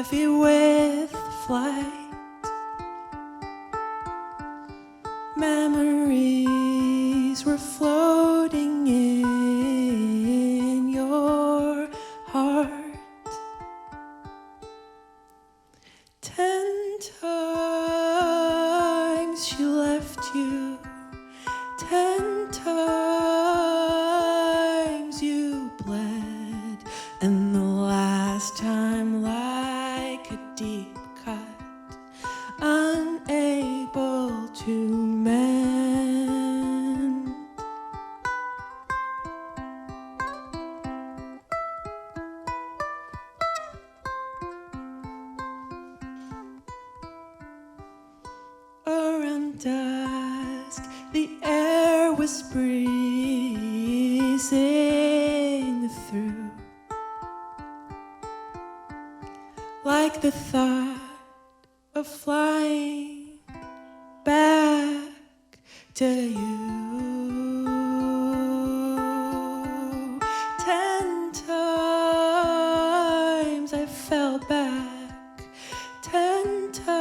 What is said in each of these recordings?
heavy with flight. Memories were floating in your heart. 10 times she left you, 10 times you bled, and the last time like a deep cut, unable to mend. Around dusk, the air was breezing through, like the thought of flying back to you. 10 times I fell back, 10 times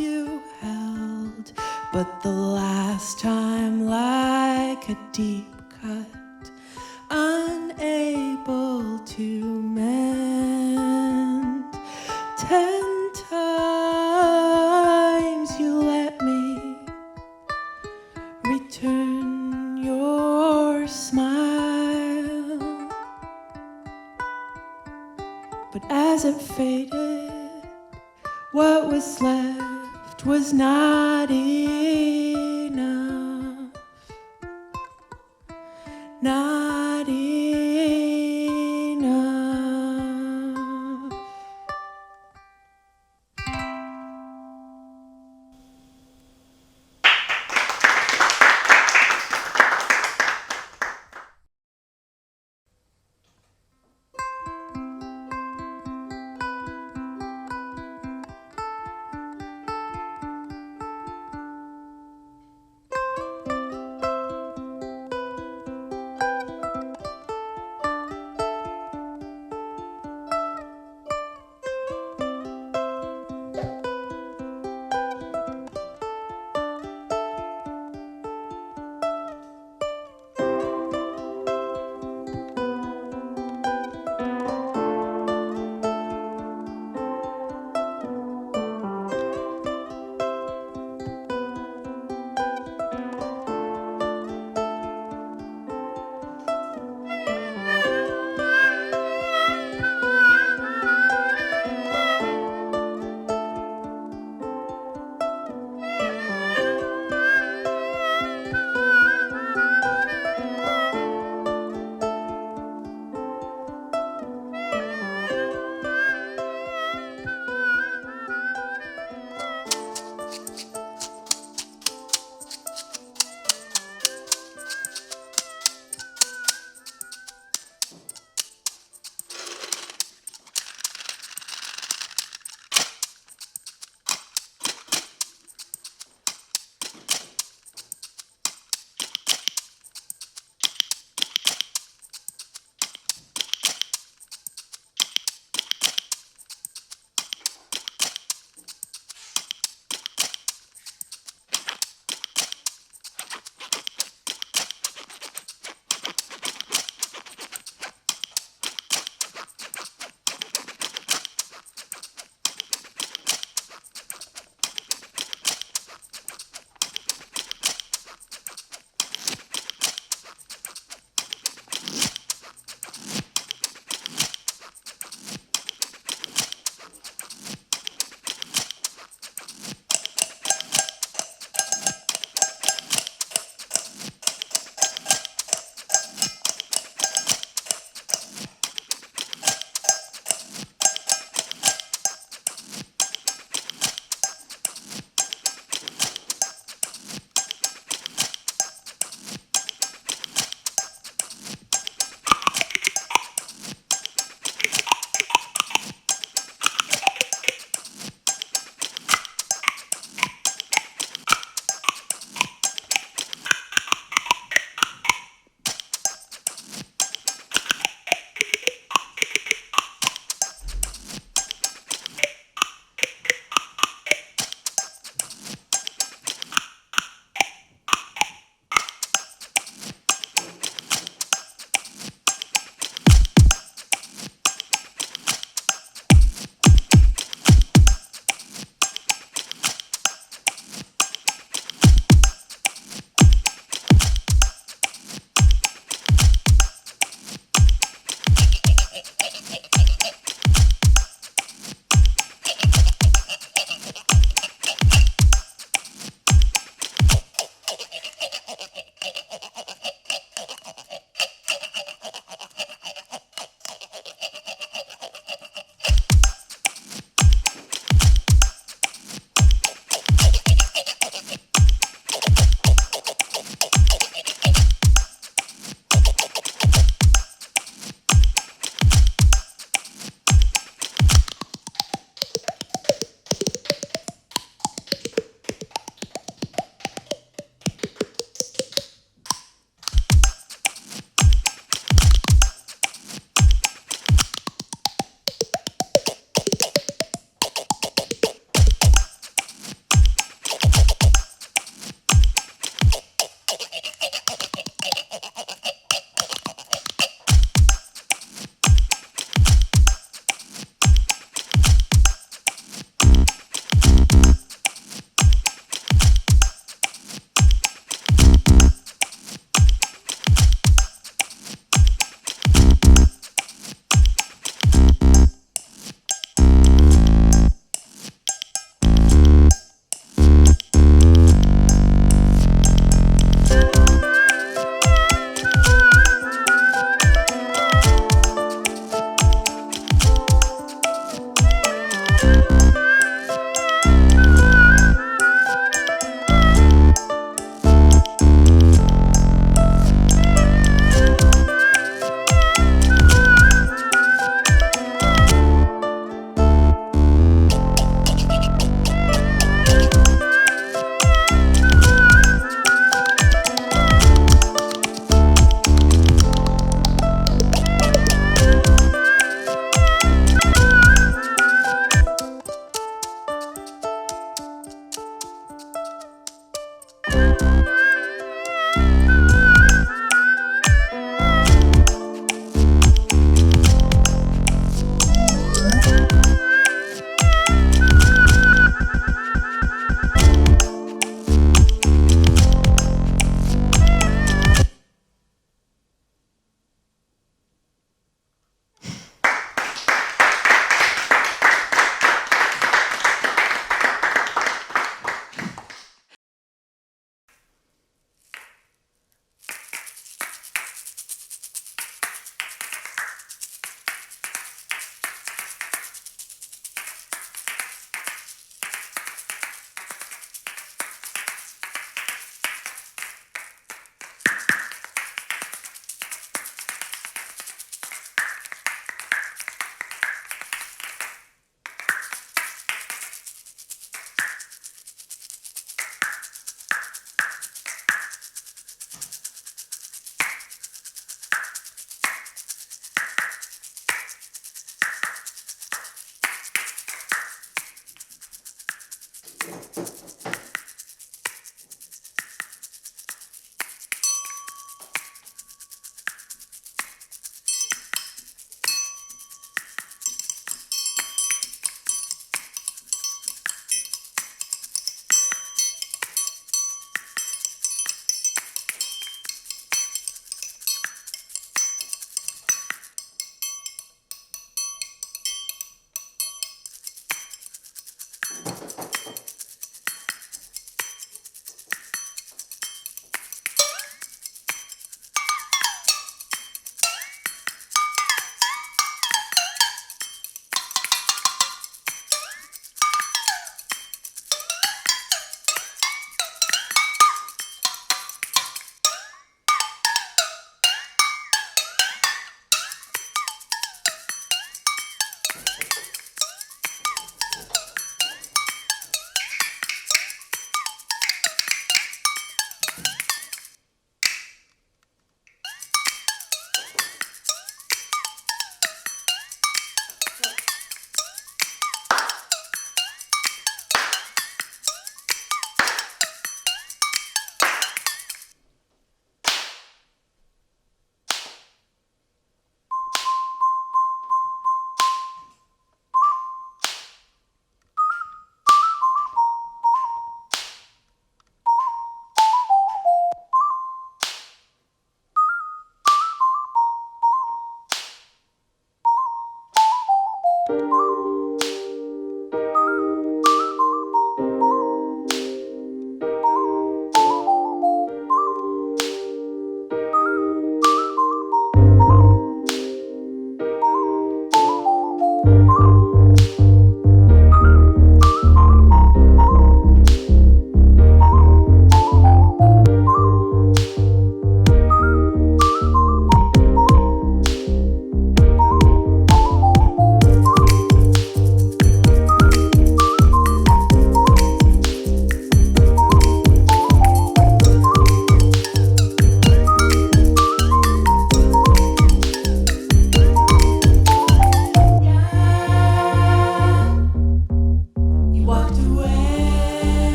you held, but the last time like a deep cut, unable to mend. 10 times you let me return your smile, but as it faded, what was left was not enough, not enough.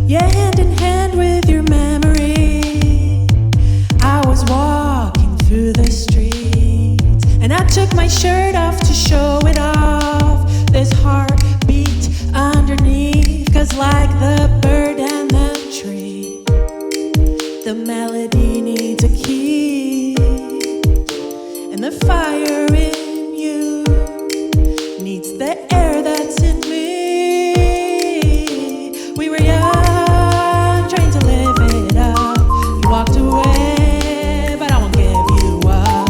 Yeah, hand in hand with your memory. I was walking through the streets, and I took my shirt off to show it off. This heartbeat underneath, 'cause like the bird and the tree, the melody needs a key, and the fire in you needs the air that's in me. We were young, trying to live it up. You walked away, but I won't give you up.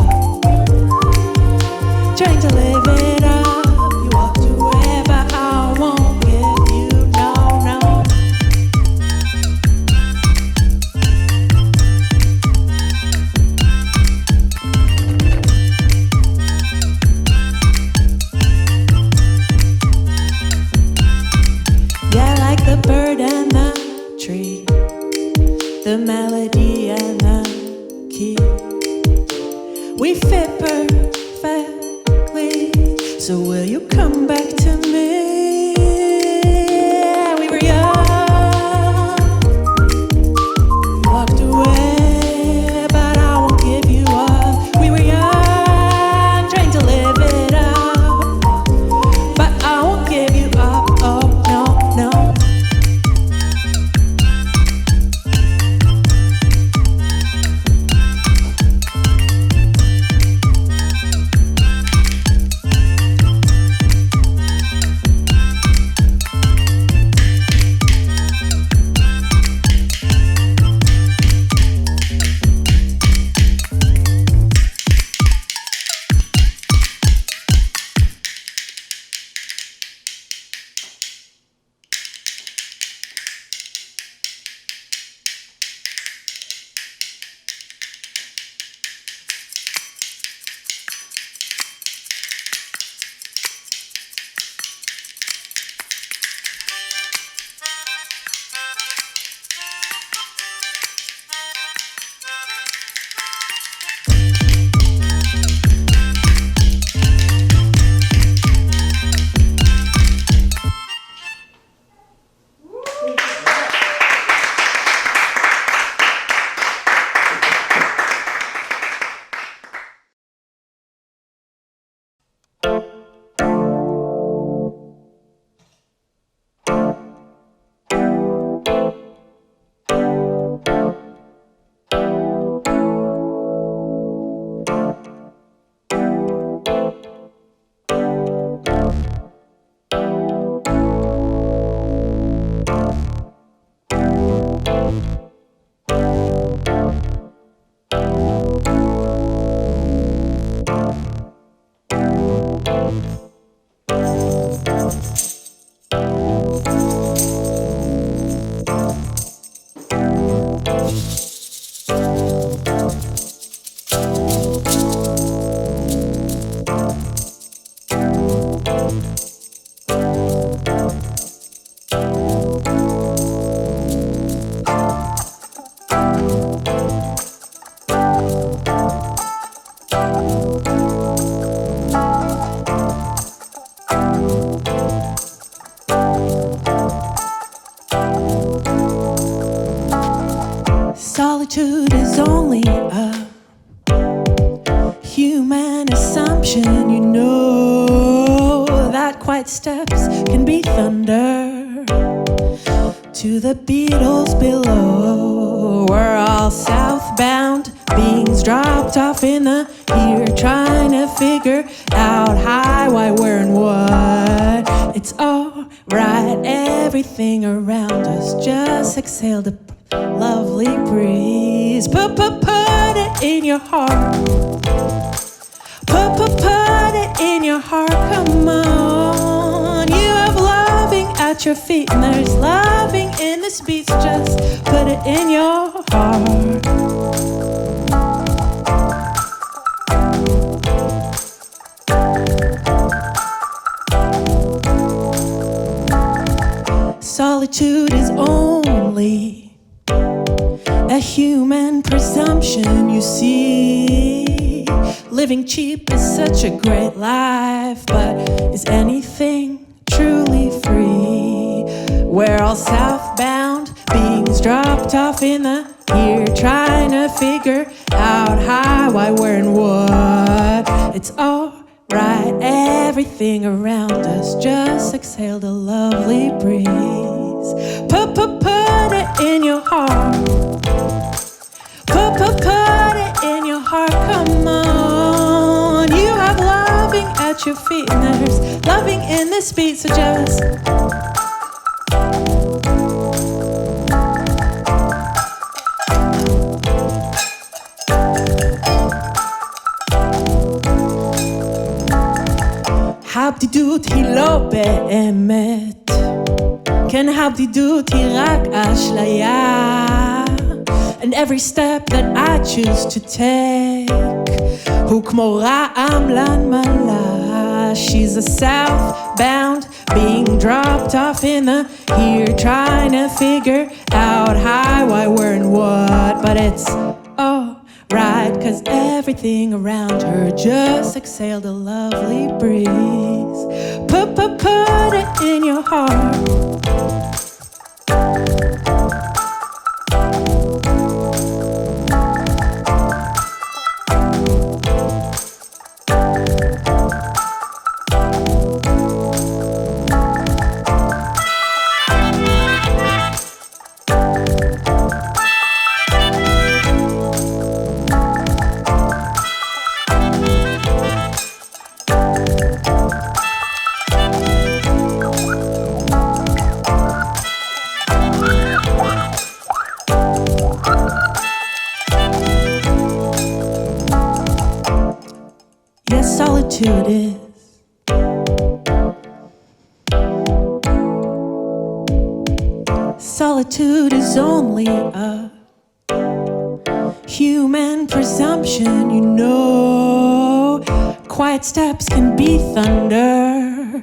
Trying to live it up. You walked away, but I won't give you no, no. Yeah, like the bird and the tree, the melody and the key, we fit perfectly. So will you come back to me? We were young, you walked away, but I won't give you up. We were young, trying to live it up, but I won't give you up. Oh no, no. Solitude is only a human assumption. You know that quiet steps can be thunder. To the Beatles below, we're all southbound beings dropped off in the here, trying to figure out how, why, where, and what. It's alright, everything around us just exhale the lovely breeze. Put it in your heart. Put it in your heart. Come on. You have loving at your feet, and there's loving in this beat. Just put it in your heart. Solitude is only a human presumption, you see. Living cheap is such a great life, but is anything truly free? We're all southbound beings dropped off in the here, trying to figure out how, why, where, and what. It's alright, everything around us just exhaled a lovely breeze. Put it in your heart. Put it in your heart, come on. You have loving at your feet, and there's loving in this beat, so just הבדידות היא לא באמת, כן הבדידות היא רק אשליה. And every step that I choose to take הוא כמו רעם לנמלה. She's a southbound being dropped off in the here, trying to figure out how, why, where, and what. But it's alright, cause everything around her just exhaled a lovely breeze. Put it in your heart. Solitude is solitude is only a human presumption, you know. Quiet steps can be thunder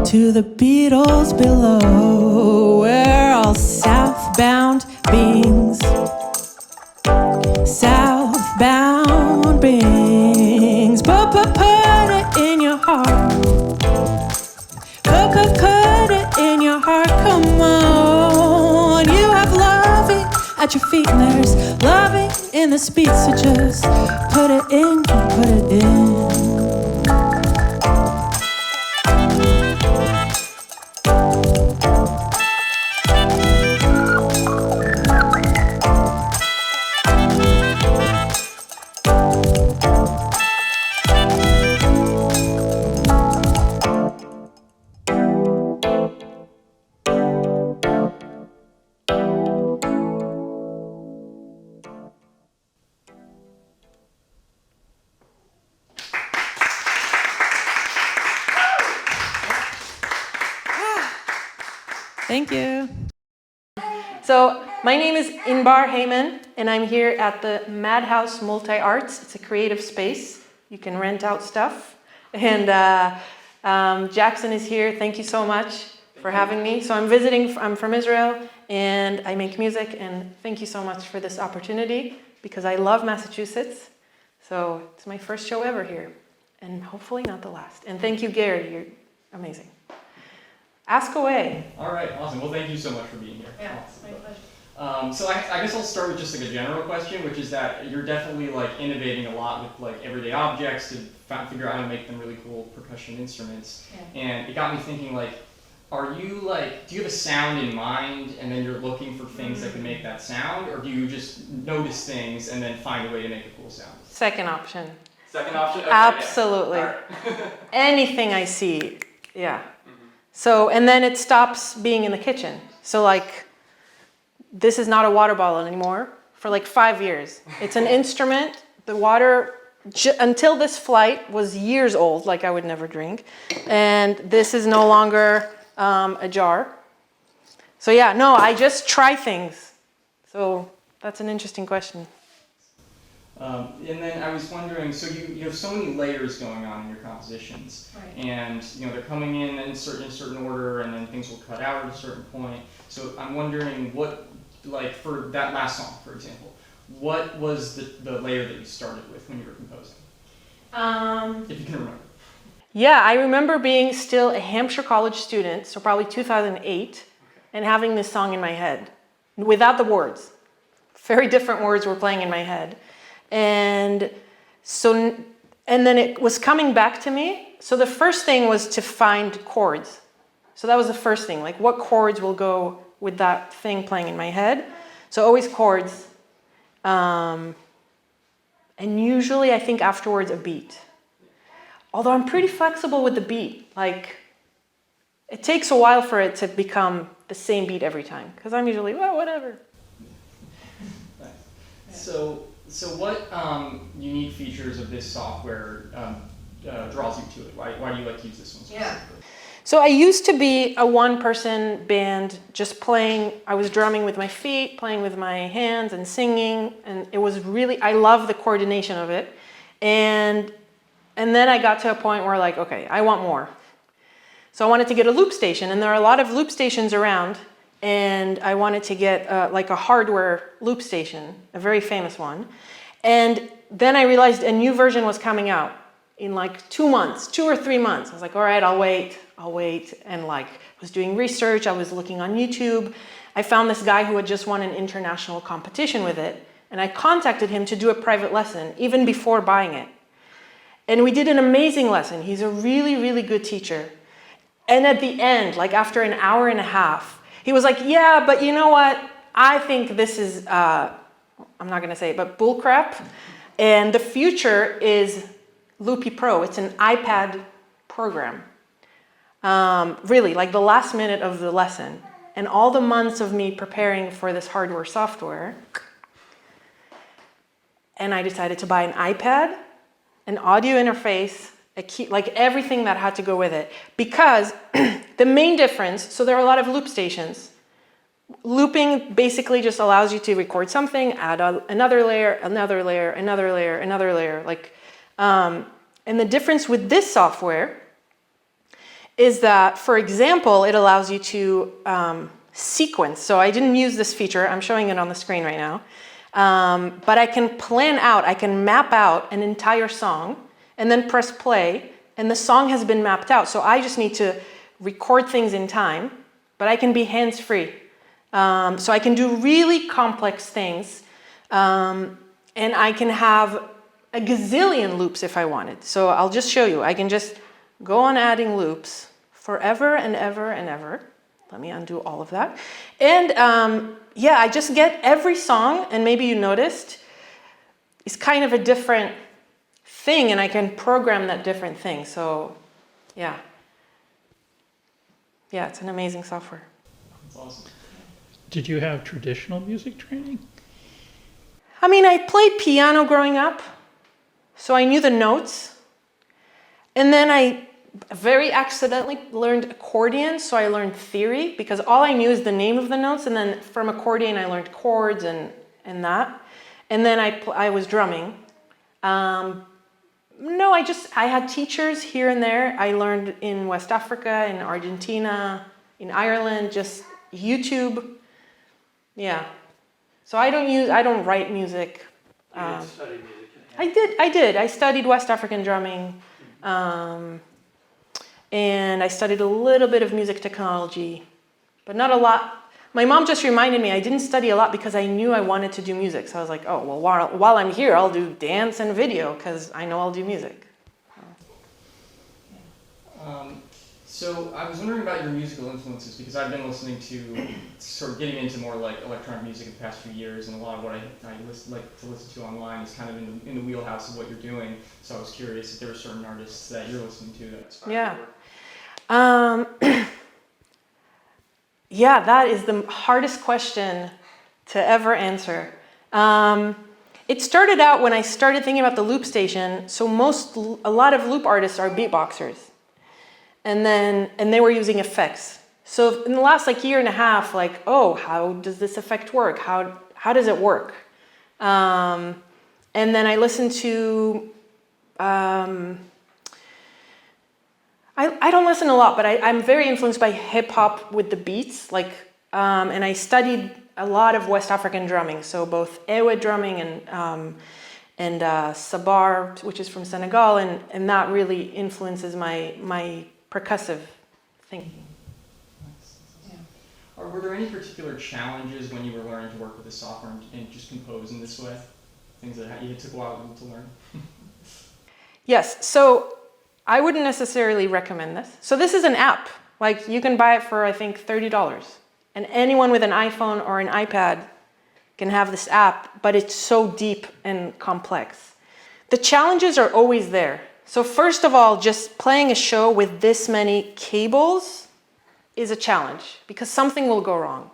to the Beatles below. We're all southbound beings, southbound beings. Put it in your heart. Put it in your heart, come on. You have loving at your feet, and there's loving in the speech, so just put it in, put it in. Thank you. So my name is Inbar Herman, and I'm here at the Madhouse Multi-Arts. It's a creative space. You can rent out stuff. And Jackson is here. Thank you so much for having me. So I'm visiting, I'm from Israel, and I make music, and thank you so much for this opportunity, because I love Massachusetts. So it's my first show ever here, and hopefully not the last. And thank you, Gary. You're amazing. Ask away. All right, awesome. Well, thank you so much for being here. Yeah, it's my pleasure. So I guess I'll start with just like a general question, which is that you're definitely like innovating a lot with like everyday objects to figure out how to make them really cool percussion instruments. Yeah. And it got me thinking, like, are you like, do you have a sound in mind and then you're looking for things that can make that sound, or do you just notice things and then find a way to make a cool sound? Second option. Second option? Okay, absolutely. Yeah. Right. Anything I see, yeah. So, and then it stops being in the kitchen. So like, this is not a water bottle anymore for like 5 years. It's an instrument. The water, until this flight, was years old, like I would never drink. And this is no longer a jar. So yeah, no, I just try things. So that's an interesting question. And then I was wondering, so you have so many layers going on in your compositions, right. And they're coming in a certain order, and then things will cut out at a certain point. So I'm wondering what, like for that last song, for example, what was the layer that you started with when you were composing? If you can remember. Yeah, I remember being still a Hampshire College student, so probably 2008, and having this song in my head. without the words. Very different words were playing in my head. And then it was coming back to me. So the first thing was to find chords. So that was the first thing, like what chords will go with that thing playing in my head. So always chords. And usually I think afterwards a beat. Although I'm pretty flexible with the beat. Like, it takes a while for it to become the same beat every time. Because I'm usually, well, whatever. So what unique features of this software draws you to it? Why do you like to use this one specifically? So I used to be a one-person band, just playing. I was drumming with my feet, playing with my hands, and singing. And it was really, I love the coordination of it. And then I got to a point where, like, okay, I want more. So I wanted to get a loop station, and there are a lot of loop stations around. And I wanted to get like a hardware loop station, a very famous one. And then I realized a new version was coming out in like 2 months, 2 or 3 months. I was like, all right, I'll wait. And like, was doing research. I was looking on YouTube. I found this guy who had just won an international competition with it. And I contacted him to do a private lesson, even before buying it. And we did an amazing lesson. He's a really, really good teacher. And at the end, like after an hour and a half, he was like, yeah, but you know what? I think this is, I'm not going to say it, but bullcrap. And the future is Loopy Pro. It's an iPad program. Really, like the last minute of the lesson. And all the months of me preparing for this hardware software. And I decided to buy an iPad, an audio interface, a key, like everything that had to go with it. Because the main difference, so there are a lot of loop stations. Looping basically just allows you to record something, add another layer, another layer, another layer, another layer. Like, and the difference with this software is that, for example, it allows you to sequence. So I didn't use this feature. I'm showing it on the screen right now. But I can plan out, I can map out an entire song and then press play, and the song has been mapped out. So I just need to record things in time, but I can be hands-free. So I can do really complex things, and I can have a gazillion loops if I wanted. So I'll just show you. I can just go on adding loops forever and ever and ever. Let me undo all of that. And yeah, I just get every song, and maybe you noticed, it's kind of a different thing, and I can program that different thing. So yeah. Yeah, it's an amazing software. That's awesome. Did you have traditional music training? I mean, I played piano growing up, so I knew the notes. And then I very accidentally learned accordion, so I learned theory, because all I knew is the name of the notes, and then from accordion I learned chords and that. And then I was drumming. No, I had teachers here and there. I learned in West Africa, in Argentina, in Ireland, just YouTube. Yeah. So I don't write music. You didn't study music? I did. I studied West African drumming. And I studied a little bit of music technology, but not a lot. My mom just reminded me I didn't study a lot because I knew I wanted to do music. So I was like, oh, well, while I'm here, I'll do dance and video because I know I'll do music. So I was wondering about your musical influences, because I've been listening to, sort of getting into more like electronic music in the past few years, and a lot of what I like to listen to online is kind of in the wheelhouse of what you're doing. So I was curious if there were certain artists that you're listening to that inspire you. Yeah, that is the hardest question to ever answer. It started out when I started thinking about the loop station. So a lot of loop artists are beatboxers. And they were using effects. So in the last year and a half, oh, how does this effect work? How does it work? And then I listened to, I don't listen a lot, but I'm very influenced by hip hop with the beats. And I studied a lot of West African drumming. So both Ewe drumming and Sabar, which is from Senegal, and that really influences my percussive thinking. Are were there any particular challenges when you were learning to work with the software and just compose in this way? Things that it took a while to learn? Yes, so I wouldn't necessarily recommend this. So this is an app. Like you can buy it for, I think, $30. And anyone with an iPhone or an iPad can have this app, but it's so deep and complex. The challenges are always there. So first of all, just playing a show with this many cables is a challenge because something will go wrong.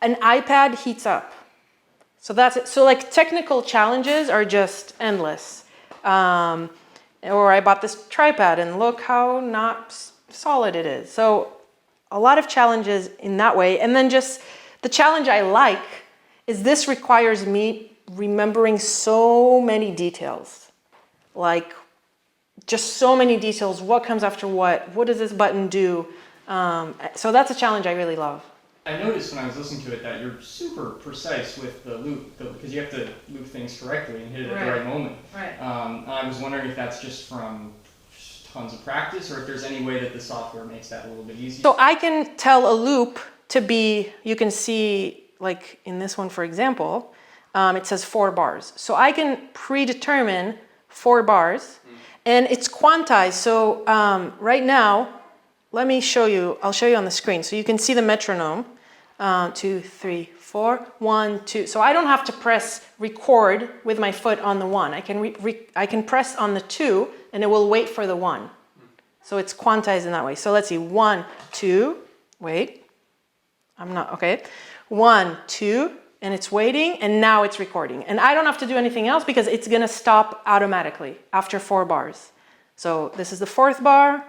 An iPad heats up. So that's it. So like technical challenges are just endless. Or I bought this tripod and look how not solid it is. So a lot of challenges in that way. And then just the challenge I like is this requires me remembering so many details. Like just so many details. What comes after what? What does this button do? So that's a challenge I really love. I noticed when I was listening to it that you're super precise with the loop, because you have to loop things correctly and hit it at the right moment. Right. I was wondering if that's just from tons of practice, or if there's any way that the software makes that a little bit easier. So I can tell a loop to be, you can see like in this one, for example, it says 4 bars. So I can predetermine 4 bars and it's quantized. So right now, let me show you, I'll show you on the screen. So you can see the metronome, 2, 3, 4, 1, 2. So I don't have to press record with my foot on the 1. I can press on the 2 and it will wait for the 1. So it's quantized in that way. So let's see, 1, 2, wait, I'm not, okay. 1, 2, and it's waiting and now it's recording. And I don't have to do anything else because it's gonna stop automatically after 4 bars. So this is the 4th bar,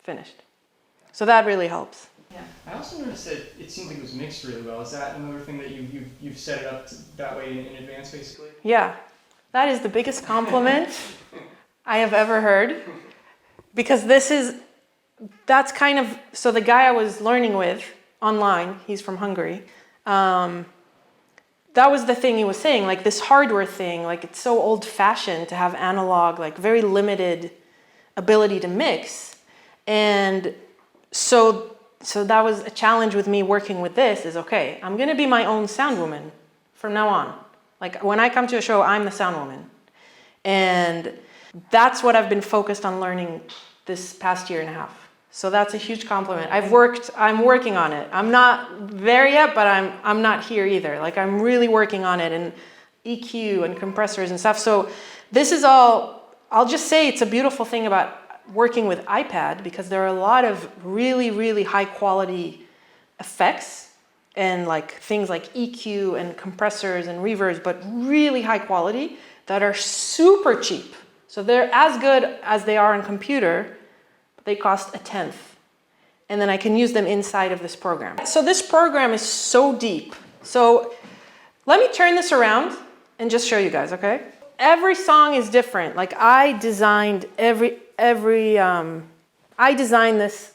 finished. So that really helps. Yeah. I also noticed that it seemed like it was mixed really well. Is that another thing that you've set it up that way in advance, basically? Yeah, that is the biggest compliment I have ever heard, because that's kind of, so the guy I was learning with online, he's from Hungary, that was the thing he was saying, like this hardware thing, like it's so old-fashioned to have analog, like very limited ability to mix. And so that was a challenge with me working with this is, okay, I'm going to be my own sound woman from now on. Like when I come to a show, I'm the sound woman. And that's what I've been focused on learning this past 1.5 years. So that's a huge compliment. I'm working on it. I'm not there yet, but I'm not here either. Like I'm really working on it and EQ and compressors and stuff. So this is all, I'll just say it's a beautiful thing about working with iPad, because there are a lot of really, really high quality effects and like things like EQ and compressors and reverbs, but really high quality that are super cheap. So they're as good as they are on computer, but they cost 1/10. And then I can use them inside of this program. So this program is so deep. So let me turn this around and just show you guys, okay? Every song is different. Like I designed I designed this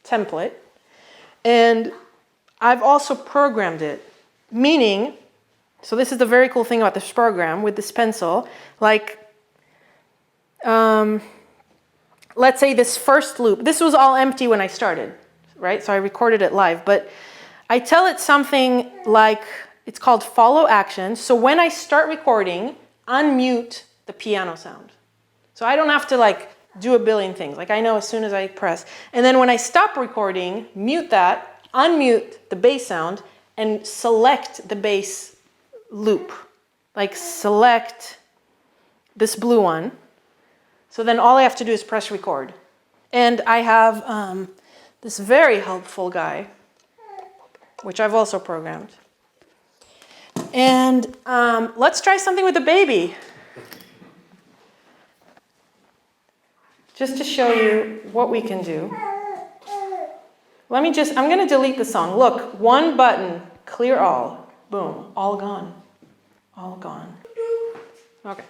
template and I've also programmed it, meaning, so this is the very cool thing about this program with this pencil, like, let's say this first loop, this was all empty when I started, right? So I recorded it live, but I tell it something like, it's called follow action. So when I start recording, unmute the piano sound. So I don't have to like do a billion things. Like I know as soon as I press. And then when I stop recording, mute that, unmute the bass sound, and select the bass loop. Like select this blue one. So then all I have to do is press record. And I have this very helpful guy, which I've also programmed. And let's try something with the baby. Just to show you what we can do. I'm going to delete the song. Look, 1 button, clear all. Boom, all gone. All gone. Okay.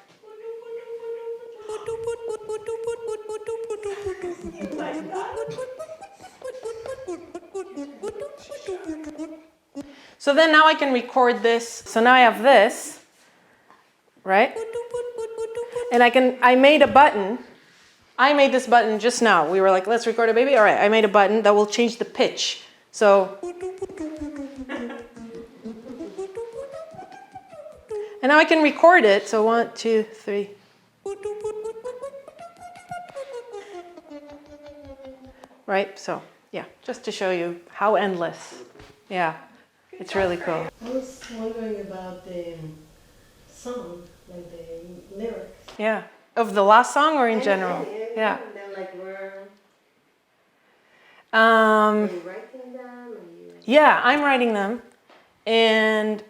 So then now I can record this. So now I have this, right? And I made a button. I made this button just now. We were like, let's record a baby. All right, I made a button that will change the pitch. So, and now I can record it. So 1, 2, 3. Right, so yeah, just to show you how endless. Yeah, it's really cool. I was wondering about the song, like the lyrics. Yeah, of the last song or in general? Yeah. They're like, are Um, you writing them? Are you... yeah, I'm writing them. And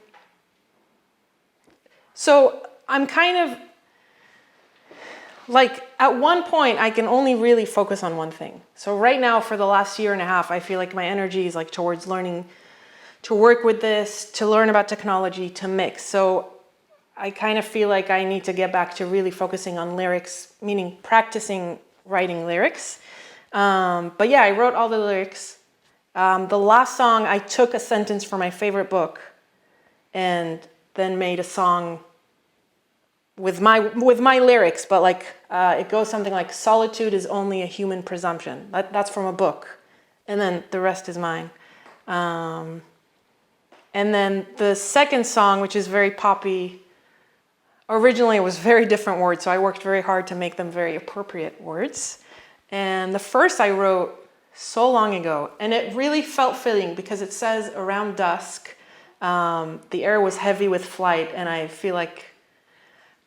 so I'm kind of like, at one point, I can only really focus on one thing. So right now, for the last year and a half, I feel like my energy is like towards learning to work with this, to learn about technology, to mix. So I kind of feel like I need to get back to really focusing on lyrics, meaning practicing writing lyrics. But yeah, I wrote all the lyrics. The last song, I took a sentence from my favorite book and then made a song with my lyrics, but like it goes something like, solitude is only a human presumption. That's from a book. And then the rest is mine. And then the second song, which is very poppy, originally it was very different words, so I worked very hard to make them very appropriate words. And the first I wrote so long ago, and it really felt fitting because it says around dusk, the air was heavy with flight, and I feel like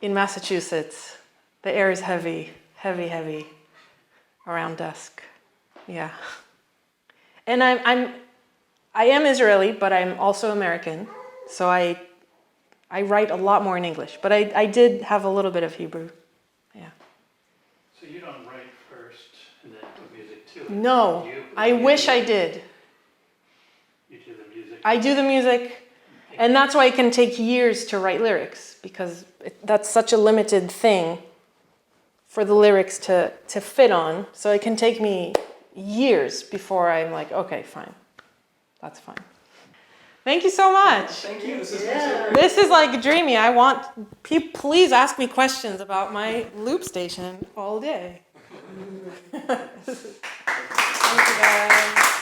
in Massachusetts, the air is heavy, heavy, heavy around dusk. Yeah. And I am Israeli, but I'm also American. So I write a lot more in English, but I did have a little bit of Hebrew. Yeah. So you don't write first and then put music to it? No, I wish I did. You do the music? I do the music, and that's why it can take years to write lyrics, because that's such a limited thing for the lyrics to fit on. So it can take me years before I'm like, okay, fine. That's fine. Thank you so much. Thank you. This has been so great. This is like dreamy. I want people, please ask me questions about my loop station all day. Thank you guys.